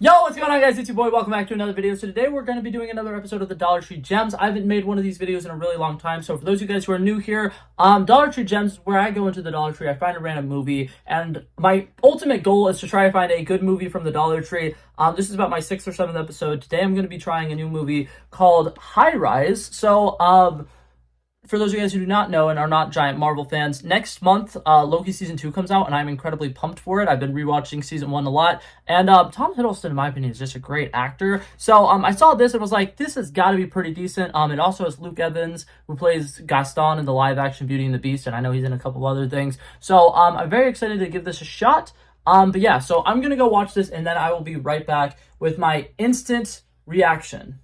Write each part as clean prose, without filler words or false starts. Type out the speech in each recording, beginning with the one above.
Yo, what's going on, guys? It's your boy. Welcome back to another video. So today we're going to be doing another episode of the Dollar Tree Gems. I haven't made one of these videos in a really long time. So for those of you guys who are new here, Dollar Tree Gems is where I go into the Dollar Tree. I find a random movie, and my ultimate goal is to try to find a good movie from the Dollar Tree. This is about my 6th or 7th episode. Today I'm going to be trying a new movie called High Rise. So, for those of you guys who do not know and are not giant Marvel fans, next month, Loki Season 2 comes out, and I'm incredibly pumped for it. I've been rewatching Season 1 a lot, and Tom Hiddleston, in my opinion, is just a great actor. So, I saw this and was like, this has got to be pretty decent. It also has Luke Evans, who plays Gaston in the live-action Beauty and the Beast, and I know he's in a couple other things. So, I'm very excited to give this a shot. But yeah, so I'm gonna go watch this, and then I will be right back with my instant reaction.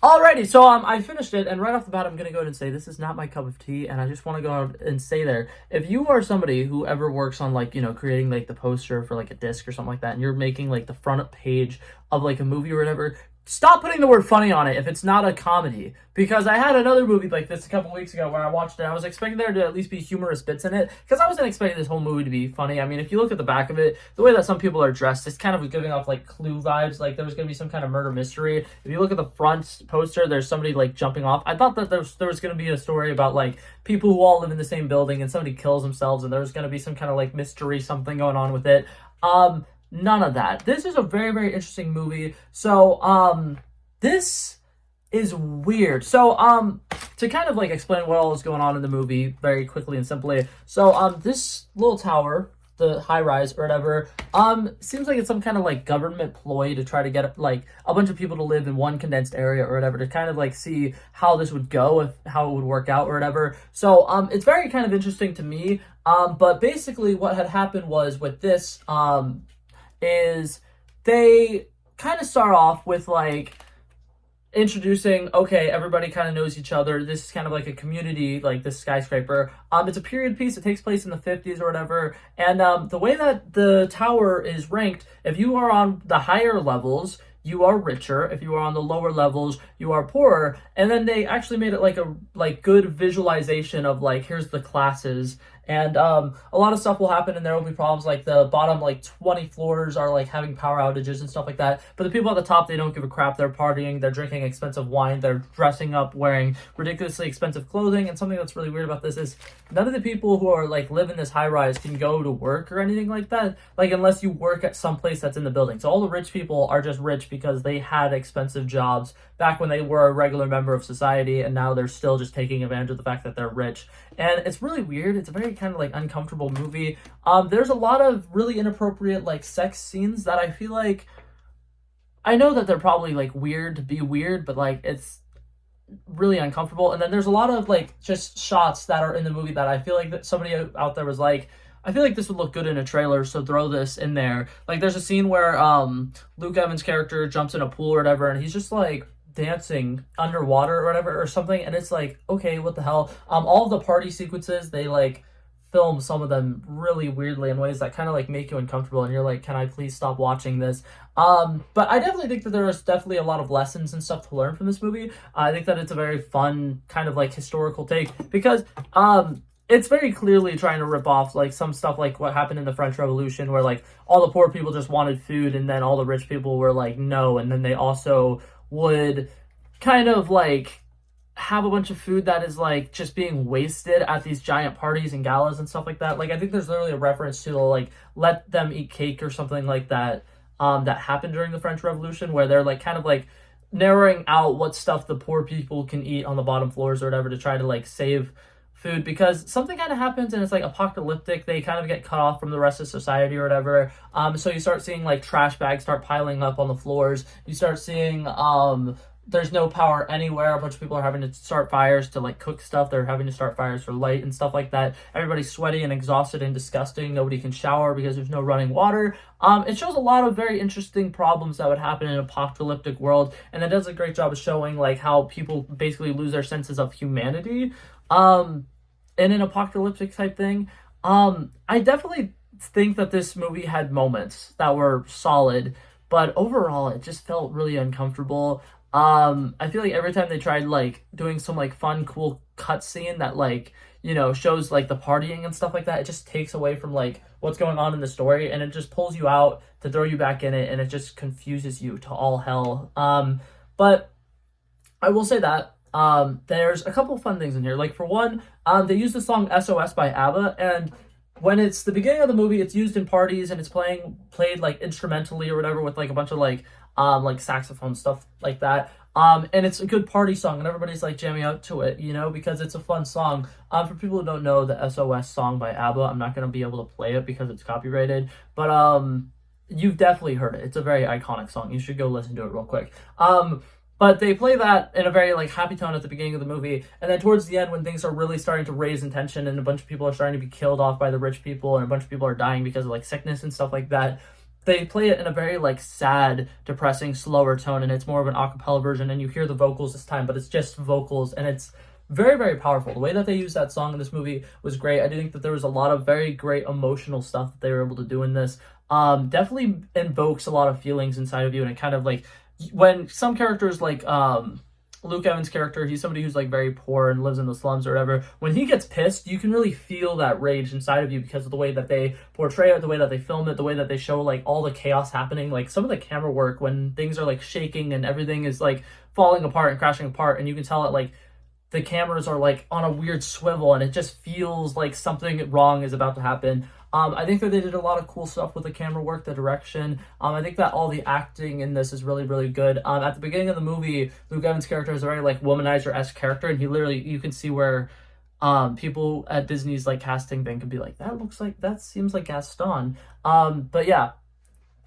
Alrighty, so I finished it, and right off the bat, I'm going to go ahead and say this is not my cup of tea, and I just want to go out and say there, if you are somebody who ever works on, like, you know, creating, like, the poster for, like, a disc or something like that, and you're making, like, the front page of, like, a movie or whatever, stop putting the word funny on it if it's not a comedy, because I had another movie like this a couple weeks ago where I watched it. I was expecting there to at least be humorous bits in it, because I wasn't expecting this whole movie to be funny. I mean, if you look at the back of it, the way that some people are dressed, it's kind of giving off like Clue vibes, like there was going to be some kind of murder mystery. If you look at the front poster, there's somebody like jumping off. I thought that there was going to be a story about like people who all live in the same building and somebody kills themselves, and there was going to be some kind of like mystery, something going on with it. None of that. This is a very, very interesting movie. So, this is weird. So, to kind of like explain what all is going on in the movie very quickly and simply. So, this little tower, the high rise or whatever, seems like it's some kind of like government ploy to try to get like a bunch of people to live in one condensed area or whatever, to kind of like see how this would go, how it would work out or whatever. So, it's very kind of interesting to me. But basically what had happened was with this, is they kind of start off with like introducing, okay, everybody kind of knows each other. This is kind of like a community, like this skyscraper. It's a period piece. It takes place in the 50s or whatever. And the way that the tower is ranked, if you are on the higher levels, you are richer. If you are on the lower levels, you are poorer. And then they actually made it like a good visualization of like, here's the classes. And a lot of stuff will happen, and there will be problems, like the bottom like 20 floors are like having power outages and stuff like that. But the people at the top, they don't give a crap. They're partying, they're drinking expensive wine, they're dressing up, wearing ridiculously expensive clothing. And something that's really weird about this is none of the people who are like live in this high rise can go to work or anything like that, like unless you work at some place that's in the building. So all the rich people are just rich because they had expensive jobs back when they were a regular member of society, and now they're still just taking advantage of the fact that they're rich. And it's really weird. It's a very kind of like uncomfortable movie. There's a lot of really inappropriate like sex scenes that I feel like, I know that they're probably like weird to be weird, but like it's really uncomfortable. And then there's a lot of like just shots that are in the movie that I feel like that somebody out there was like, I feel like this would look good in a trailer, so throw this in there. Like there's a scene where Luke Evans' character jumps in a pool or whatever, and he's just like dancing underwater or whatever or something, and it's like, okay, what the hell. All of the party sequences, they like film some of them really weirdly in ways that kind of like make you uncomfortable, and you're like, can I please stop watching this? But I definitely think that there is definitely a lot of lessons and stuff to learn from this movie. I think that it's a very fun kind of like historical take, because it's very clearly trying to rip off like some stuff like what happened in the French Revolution, where like all the poor people just wanted food, and then all the rich people were like, no. And then they also would kind of like have a bunch of food that is like just being wasted at these giant parties and galas and stuff like that. Like I think there's literally a reference to like let them eat cake or something like that, that happened during the French Revolution, where they're like kind of like narrowing out what stuff the poor people can eat on the bottom floors or whatever to try to like save food, because something kind of happens and it's like apocalyptic. They kind of get cut off from the rest of society or whatever. So you start seeing like trash bags start piling up on the floors. You start seeing there's no power anywhere. A bunch of people are having to start fires to like cook stuff. They're having to start fires for light and stuff like that. Everybody's sweaty and exhausted and disgusting. Nobody can shower because there's no running water. It shows a lot of very interesting problems that would happen in an apocalyptic world, and it does a great job of showing like how people basically lose their senses of humanity in an apocalyptic type thing. I definitely think that this movie had moments that were solid, but overall it just felt really uncomfortable. I feel like every time they tried like doing some like fun, cool cutscene that like you know, shows like the partying and stuff like that. It just takes away from like what's going on in the story, and it just pulls you out to throw you back in it, and it just confuses you to all hell. But I will say that there's a couple of fun things in here. Like for one, they use the song SOS by ABBA, and when it's the beginning of the movie, it's used in parties and it's played like instrumentally or whatever with like a bunch of like saxophone stuff like that. And it's a good party song and everybody's like jamming out to it, you know, because it's a fun song. For people who don't know the SOS song by ABBA, I'm not gonna be able to play it because it's copyrighted, but you've definitely heard it. It's a very iconic song. You should go listen to it real quick. But they play that in a very like happy tone at the beginning of the movie, and then towards the end when things are really starting to raise in tension and a bunch of people are starting to be killed off by the rich people and a bunch of people are dying because of like sickness and stuff like that, they play it in a very like sad, depressing, slower tone, and it's more of an a cappella version, and you hear the vocals this time, but it's just vocals, and it's very, very powerful. The way that they used that song in this movie was great. I do think that there was a lot of very great emotional stuff that they were able to do in this. Definitely invokes a lot of feelings inside of you, and it kind of like when some characters like Luke Evans' character, he's somebody who's like very poor and lives in the slums or whatever. When he gets pissed, you can really feel that rage inside of you because of the way that they portray it, the way that they film it, the way that they show like all the chaos happening. Like some of the camera work when things are like shaking and everything is like falling apart and crashing apart, and you can tell that like the cameras are like on a weird swivel and it just feels like something wrong is about to happen. I think that they did a lot of cool stuff with the camera work, the direction. I think that all the acting in this is really, really good. At the beginning of the movie, Luke Evans' character is a very like womanizer-esque character, and he literally, you can see where people at Disney's like casting thing could be like, that seems like Gaston. But yeah,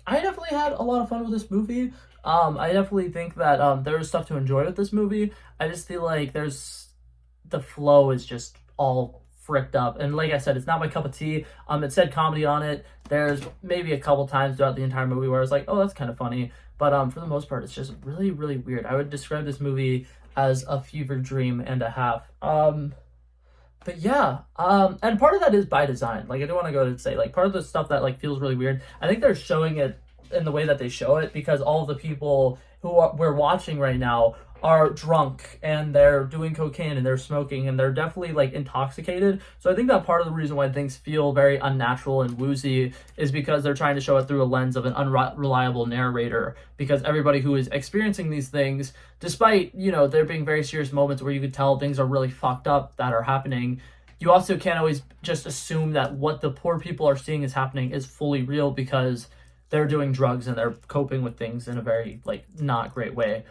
I definitely had a lot of fun with this movie. I definitely think that there was stuff to enjoy with this movie. I just feel like the flow is just all fricked up, and like I said, it's not my cup of tea. It said comedy on it. There's maybe a couple times throughout the entire movie where I was like, oh, that's kind of funny, but for the most part, it's just really, really weird. I would describe this movie as a fever dream and a half. But yeah, and part of that is by design. Like I do want to go and say, like, part of the stuff that like feels really weird, I think they're showing it in the way that they show it because all of the people we're watching right now are drunk and they're doing cocaine and they're smoking and they're definitely like intoxicated. So I think that part of the reason why things feel very unnatural and woozy is because they're trying to show it through a lens of an unreliable narrator, because everybody who is experiencing these things, despite, you know, there being very serious moments where you could tell things are really fucked up that are happening, you also can't always just assume that what the poor people are seeing is happening is fully real, because they're doing drugs and they're coping with things in a very like not great way.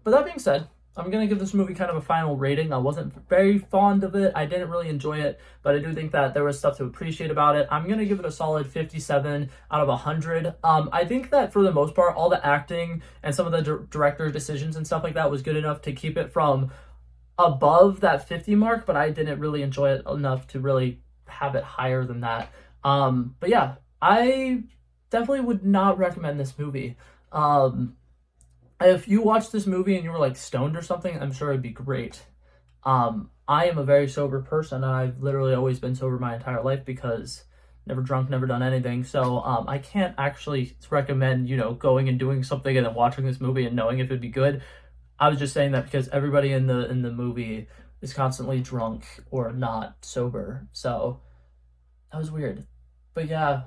But that being said, I'm going to give this movie kind of a final rating. I wasn't very fond of it. I didn't really enjoy it, but I do think that there was stuff to appreciate about it. I'm going to give it a solid 57 out of 100. I think that for the most part, all the acting and some of the director's decisions and stuff like that was good enough to keep it from above that 50 mark, but I didn't really enjoy it enough to really have it higher than that. But yeah, I definitely would not recommend this movie. If you watched this movie and you were like stoned or something, I'm sure it'd be great. I am a very sober person, and I've literally always been sober my entire life because never drunk, never done anything. So I can't actually recommend, you know, going and doing something and then watching this movie and knowing if it'd be good. I was just saying that because everybody in the movie is constantly drunk or not sober. So that was weird. But yeah,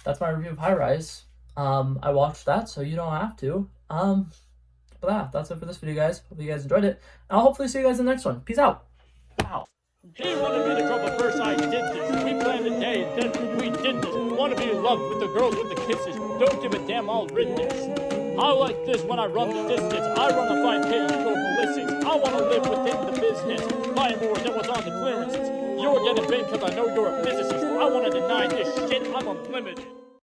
that's my review of High Rise. I watched that, so you don't have to. But yeah, that's it for this video, guys. Hope you guys enjoyed it. And I'll hopefully see you guys in the next one. Peace out. Wow. He wanted me to drop a verse, I did this. We planned a day and then we did this. Want to be in love with the girls with the kisses. Don't give a damn, I'll written this. I like this when I run the distance. I run a 5K, you go ballistics. I want to live within the business. Buying more than what's on the clearances. You're getting big because I know you're a physicist. I want to deny this shit, I'm unlimited.